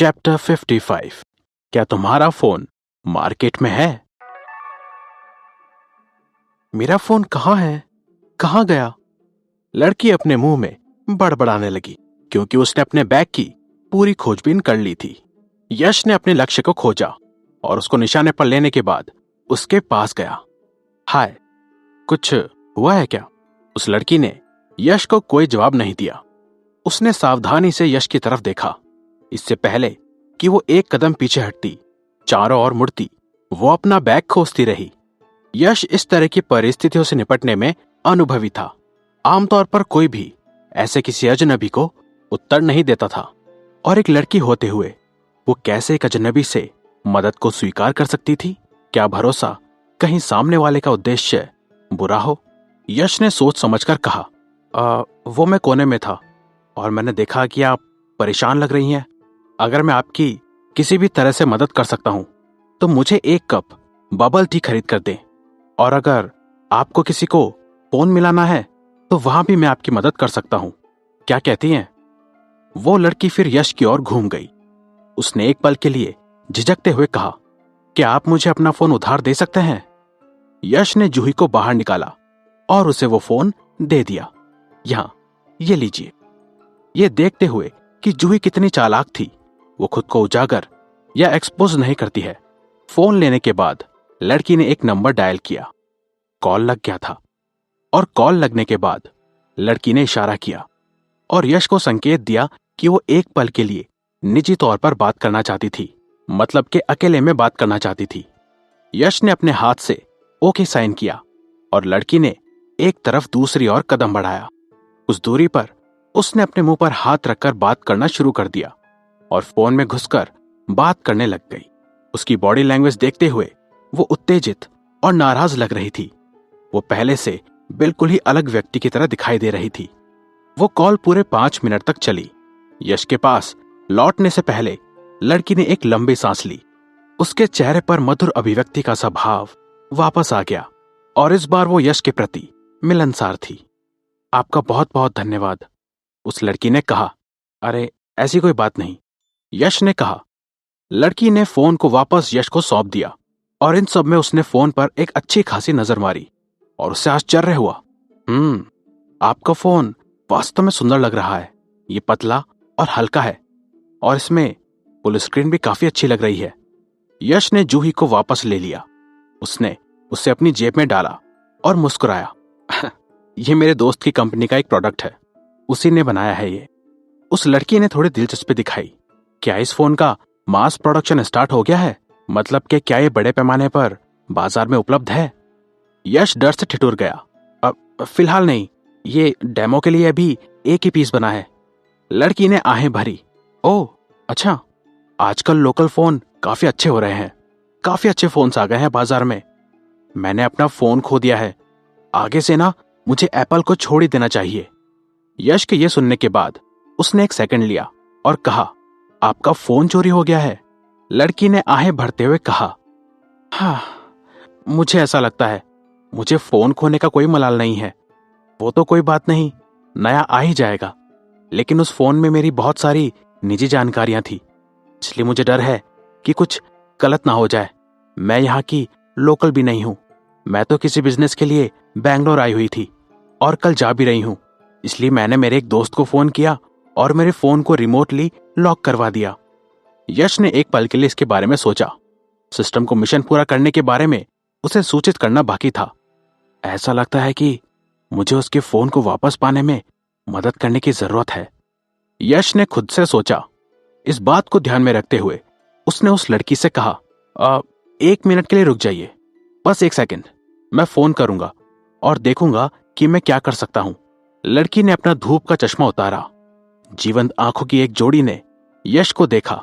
Chapter 55। क्या तुम्हारा phone market में है? मेरा फोन कहाँ है? कहाँ गया? लड़की अपने मुंह में बड़बड़ाने लगी क्योंकि उसने अपने बैग की पूरी खोजबीन कर ली थी। यश ने अपने लक्ष्य को खोजा और उसको निशाने पर लेने के बाद उसके पास गया। हाय, कुछ हुआ है क्या? उस लड़की ने यश को कोई जवाब नहीं दिया। उसने सावधानी से यश की तरफ देखा। इससे पहले कि वो एक कदम पीछे हटती, चारों ओर मुड़ती, वो अपना बैग खोजती रही। यश इस तरह की परिस्थितियों से निपटने में अनुभवी था। आमतौर पर कोई भी ऐसे किसी अजनबी को उत्तर नहीं देता था, और एक लड़की होते हुए वो कैसे एक अजनबी से मदद को स्वीकार कर सकती थी? क्या भरोसा कहीं सामने वाले का उद्देश्य बुरा हो? यश ने सोच समझकर कहा, वो मैं कोने में था और मैंने देखा कि आप परेशान लग रही हैं। अगर मैं आपकी किसी भी तरह से मदद कर सकता हूं तो मुझे एक कप बबल टी खरीद कर दें, और अगर आपको किसी को फोन मिलाना है तो वहां भी मैं आपकी मदद कर सकता हूं। क्या कहती हैं? वो लड़की फिर यश की ओर घूम गई। उसने एक पल के लिए झिझकते हुए कहा, क्या आप मुझे अपना फोन उधार दे सकते हैं? यश ने जूही को बाहर निकाला और उसे वो फोन दे दिया। यहां, ये लीजिए। ये देखते हुए कि जूही कितनी चालाक थी, वो खुद को उजागर या एक्सपोज नहीं करती है। फोन लेने के बाद लड़की ने एक नंबर डायल किया। कॉल लग गया था, और कॉल लगने के बाद लड़की ने इशारा किया और यश को संकेत दिया कि वो एक पल के लिए निजी तौर पर बात करना चाहती थी, मतलब कि अकेले में बात करना चाहती थी। यश ने अपने हाथ से ओके साइन किया और लड़की ने एक तरफ दूसरी ओर कदम बढ़ाया। उस दूरी पर उसने अपने मुंह पर हाथ रखकर बात करना शुरू कर दिया और फोन में घुसकर बात करने लग गई। उसकी बॉडी लैंग्वेज देखते हुए वो उत्तेजित और नाराज लग रही थी। वो पहले से बिल्कुल ही अलग व्यक्ति की तरह दिखाई दे रही थी। वो कॉल पूरे 5 मिनट तक चली। यश के पास लौटने से पहले लड़की ने एक लंबी सांस ली। उसके चेहरे पर मधुर अभिव्यक्ति का स्वभाव वापस आ गया और इस बार वो यश के प्रति मिलनसार थी। आपका बहुत बहुत धन्यवाद, उस लड़की ने कहा। अरे, ऐसी कोई बात नहीं, यश ने कहा। लड़की ने फोन को वापस यश को सौंप दिया और इन सब में उसने फोन पर एक अच्छी खासी नजर मारी और उससे आश्चर्य हुआ। आपका फोन वास्तव में सुंदर लग रहा है। ये पतला और हल्का है और इसमें फुल स्क्रीन भी काफी अच्छी लग रही है। यश ने जूही को वापस ले लिया। उसने उसे अपनी जेब में डाला और मुस्कुराया। ये मेरे दोस्त की कंपनी का एक प्रोडक्ट है, उसी ने बनाया है ये। उस लड़की ने थोड़ी दिलचस्पी दिखाई। क्या इस फोन का मास प्रोडक्शन स्टार्ट हो गया है? मतलब कि क्या ये बड़े पैमाने पर बाजार में उपलब्ध है? यश डर से ठिठुर गया। फिलहाल नहीं, ये डेमो के लिए अभी एक ही पीस बना है। लड़की ने आहें भरी। ओह अच्छा, आजकल लोकल फोन काफी अच्छे हो रहे हैं। काफी अच्छे फोन्स आ गए हैं बाजार में। मैंने अपना फोन खो दिया है। आगे से ना मुझे एप्पल को छोड़ ही देना चाहिए। यश के ये सुनने के बाद उसने एक सेकंड लिया और कहा, आपका फोन चोरी हो गया है? लड़की ने आहें भरते हुए कहा, हाँ, मुझे ऐसा लगता है। मुझे फोन खोने का कोई मलाल नहीं है। वो तो कोई बात नहीं, नया आ ही जाएगा। लेकिन उस फोन में मेरी बहुत सारी निजी जानकारियां थी, इसलिए मुझे डर है कि कुछ गलत ना हो जाए। मैं यहाँ की लोकल भी नहीं हूं। मैं तो किसी बिजनेस के लिए बैंगलोर आई हुई थी और कल जा भी रही हूं। इसलिए मैंने मेरे एक दोस्त को फोन किया और मेरे फोन को रिमोटली लॉक करवा दिया। यश ने एक पल के लिए इसके बारे में सोचा। सिस्टम को मिशन पूरा करने के बारे में उसे सूचित करना बाकी था। ऐसा लगता है कि मुझे उसके फोन को वापस पाने में मदद करने की जरूरत है, यश ने खुद से सोचा। इस बात को ध्यान में रखते हुए उसने उस लड़की से कहा, 1 मिनट के लिए रुक जाइए, बस 1 सेकंड। मैं फोन करूंगा और देखूंगा कि मैं क्या कर सकता हूं। लड़की ने अपना धूप का चश्मा उतारा। जीवंत आंखों की एक जोड़ी ने यश को देखा।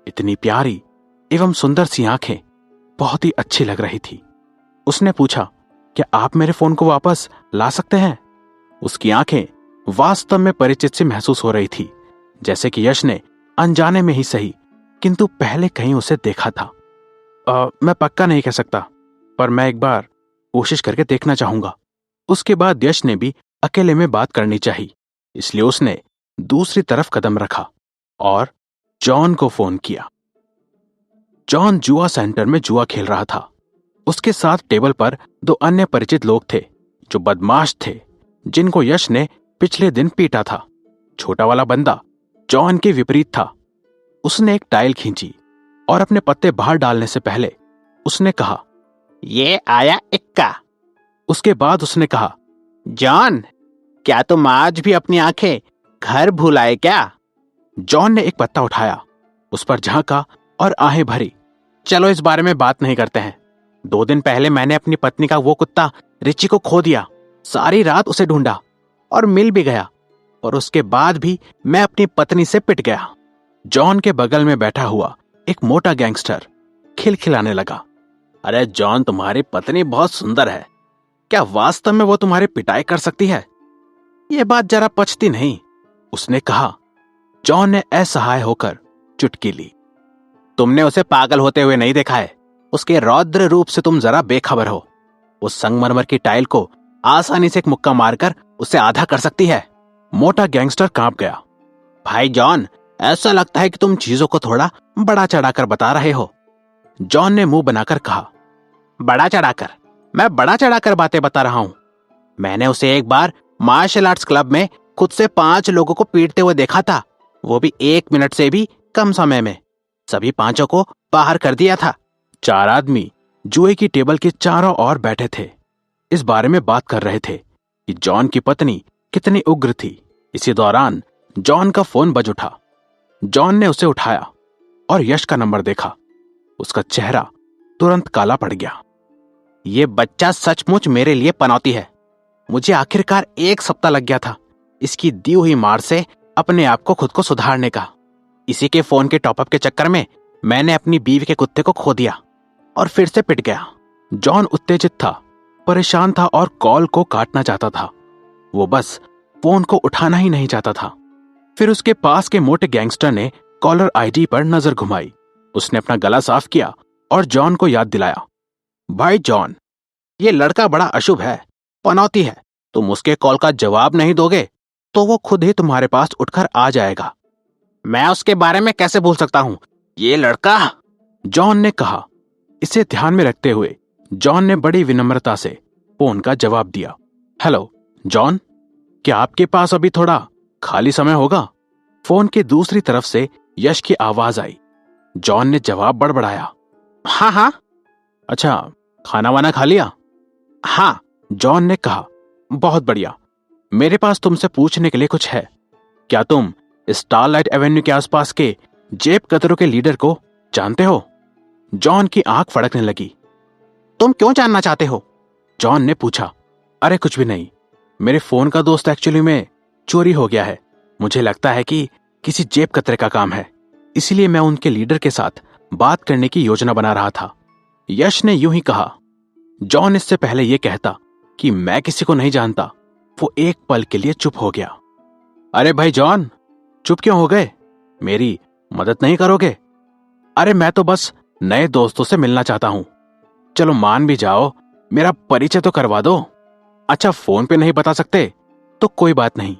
इतनी प्यारी एवं सुंदर सी आंखें बहुत ही अच्छी लग रही थी। उसने पूछा, क्या आप मेरे फोन को वापस ला सकते हैं? उसकी आंखें वास्तव में परिचित सी महसूस हो रही थी, जैसे कि यश ने अनजाने में ही सही किंतु पहले कहीं उसे देखा था। मैं पक्का नहीं कह सकता, पर मैं एक बार कोशिश करके देखना चाहूंगा। उसके बाद यश ने भी अकेले में बात करनी चाहिए, इसलिए उसने दूसरी तरफ कदम रखा और जॉन को फोन किया। जॉन जुआ सेंटर में जुआ खेल रहा था। उसके साथ टेबल पर 2 अन्य परिचित लोग थे जो बदमाश थे, जिनको यश ने पिछले दिन पीटा था। छोटा वाला बंदा जॉन के विपरीत था। उसने एक टाइल खींची और अपने पत्ते बाहर डालने से पहले उसने कहा, ये आया इक्का। उसके बाद उसने कहा, जॉन, क्या तुम आज भी अपनी आंखें घर भूल आए क्या? जॉन ने एक पत्ता उठाया, उस पर झांका और आहें भरी। चलो इस बारे में बात नहीं करते हैं। 2 दिन पहले मैंने अपनी पत्नी का वो कुत्ता रिची को खो दिया। सारी रात उसे ढूंढा और मिल भी गया, और उसके बाद भी मैं अपनी पत्नी से पिट गया। जॉन के बगल में बैठा हुआ एक मोटा गैंगस्टर खिलखिलाने लगा। अरे जॉन, तुम्हारी पत्नी बहुत सुंदर है। क्या वास्तव में वो तुम्हारी पिटाई कर सकती है? ये बात जरा पचती नहीं, उसने कहा। जॉन ने असहाय होकर चुटकी ली। तुमने उसे पागल होते हुए नहीं देखा है। उसके रौद्र रूप से तुम जरा बेखबर हो। उस संगमरमर की टाइल को आसानी से एक मुक्का मारकर उसे आधा कर सकती है। मोटा गैंगस्टर कांप गया। भाई जॉन, ऐसा लगता है कि तुम चीजों को थोड़ा बड़ा चढ़ाकर बता रहे हो। जॉन ने मुंह बनाकर कहा, बड़ा चढ़ाकर? मैं बड़ा चढ़ाकर बातें बता रहा हूं। मैंने उसे एक बार मार्शल आर्ट्स क्लब में खुद से 5 लोगों को पीटते हुए देखा था, वो भी 1 मिनट से भी कम समय में। सभी 5 को बाहर कर दिया था। 4 आदमी जुए की टेबल के चारों ओर बैठे थे। इस बारे में बात कर रहे थे कि जॉन की पत्नी कितनी उग्र थी। इसी दौरान जॉन का फोन बज उठा। जॉन ने उसे उठाया और यश का नंबर देखा। उसका चेहरा तुरंत काला पड़ गया। ये बच्चा सचमुच मेरे लिए पनौती है। मुझे आखिरकार 1 सप्ताह लग गया था इसकी दी हुई मार से अपने आप को खुद को सुधारने का। इसी के फोन के टॉपअप के चक्कर में मैंने अपनी बीवी के कुत्ते को खो दिया और फिर से पिट गया। जॉन उत्तेजित था, परेशान था और कॉल को काटना चाहता था। वो बस फोन को उठाना ही नहीं चाहता था। फिर उसके पास के मोटे गैंगस्टर ने कॉलर आईडी पर नजर घुमाई। उसने अपना गला साफ किया और जॉन को याद दिलाया, भाई जॉन, ये लड़का बड़ा अशुभ है, पनौती है। तुम उसके कॉल का जवाब नहीं दोगे तो वो खुद ही तुम्हारे पास उठकर आ जाएगा। मैं उसके बारे में कैसे भूल सकता हूं? ये लड़का, जॉन ने कहा। इसे ध्यान में रखते हुए जॉन ने बड़ी विनम्रता से फोन का जवाब दिया। हेलो जॉन, क्या आपके पास अभी थोड़ा खाली समय होगा? फोन की दूसरी तरफ से यश की आवाज आई। जॉन ने जवाब बड़बड़ाया, हाँ हाँ। अच्छा, खाना वाना खा लिया? हाँ, जॉन ने कहा। बहुत बढ़िया। मेरे पास तुमसे पूछने के लिए कुछ है। क्या तुम स्टारलाइट एवेन्यू के आसपास के जेब कतरों के लीडर को जानते हो? जॉन की आंख फड़कने लगी। तुम क्यों जानना चाहते हो? जॉन ने पूछा। अरे कुछ भी नहीं, मेरे फोन का दोस्त एक्चुअली में चोरी हो गया है। मुझे लगता है कि किसी जेब कतरे का काम है, इसलिए मैं उनके लीडर के साथ बात करने की योजना बना रहा था। यश ने यूं ही कहा। जॉन इससे पहले यह कहता कि मैं किसी को नहीं जानता, वो एक पल के लिए चुप हो गया। अरे भाई जॉन, चुप क्यों हो गए? मेरी मदद नहीं करोगे? अरे मैं तो बस नए दोस्तों से मिलना चाहता हूं। चलो मान भी जाओ, मेरा परिचय तो करवा दो। अच्छा, फोन पे नहीं बता सकते तो कोई बात नहीं,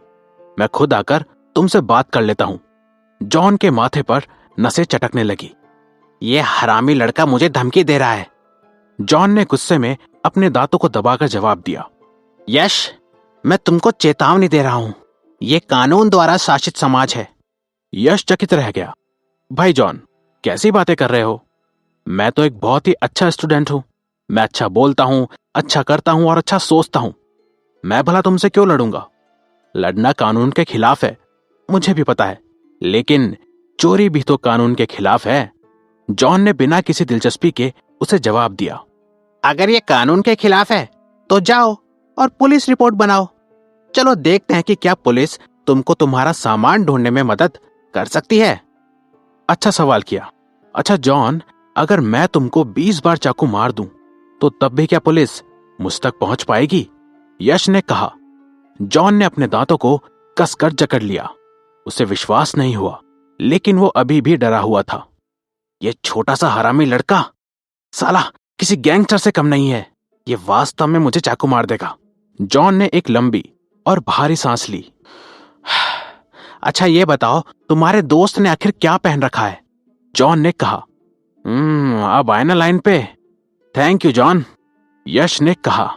मैं खुद आकर तुमसे बात कर लेता हूं। जॉन के माथे पर नसें चटकने लगी। यह हरामी लड़का मुझे धमकी दे रहा है। जॉन ने गुस्से में अपने दांतों को दबाकर जवाब दिया। यश, मैं तुमको चेतावनी दे रहा हूं। यह कानून द्वारा शासित समाज है। यश चकित रह गया। भाई जॉन, कैसी बातें कर रहे हो? मैं तो एक बहुत ही अच्छा स्टूडेंट हूं। मैं अच्छा बोलता हूं, अच्छा करता हूं और अच्छा सोचता हूं। मैं भला तुमसे क्यों लड़ूंगा? लड़ना कानून के खिलाफ है, मुझे भी पता है, लेकिन चोरी भी तो कानून के खिलाफ है। जॉन ने बिना किसी दिलचस्पी के उसे जवाब दिया। अगर ये कानून के खिलाफ है तो जाओ और पुलिस रिपोर्ट बनाओ। चलो देखते हैं कि क्या पुलिस तुमको तुम्हारा सामान ढूंढने में मदद कर सकती है। अच्छा सवाल किया। अच्छा जॉन, अगर मैं तुमको 20 बार चाकू मार दूं तो तब भी क्या पुलिस मुझ तक पहुंच पाएगी? यश ने कहा। जॉन ने अपने दांतों को कसकर जकड़ लिया। उसे विश्वास नहीं हुआ, लेकिन वो अभी भी डरा हुआ था। यह छोटा सा हरामी लड़का साला किसी गैंगस्टर से कम नहीं है। यह वास्तव में मुझे चाकू मार देगा। जॉन ने एक लंबी और भारी सांस ली। अच्छा ये बताओ, तुम्हारे दोस्त ने आखिर क्या पहन रखा है? जॉन ने कहा। अब आए ना लाइन पे। Thank you John. यश ने कहा।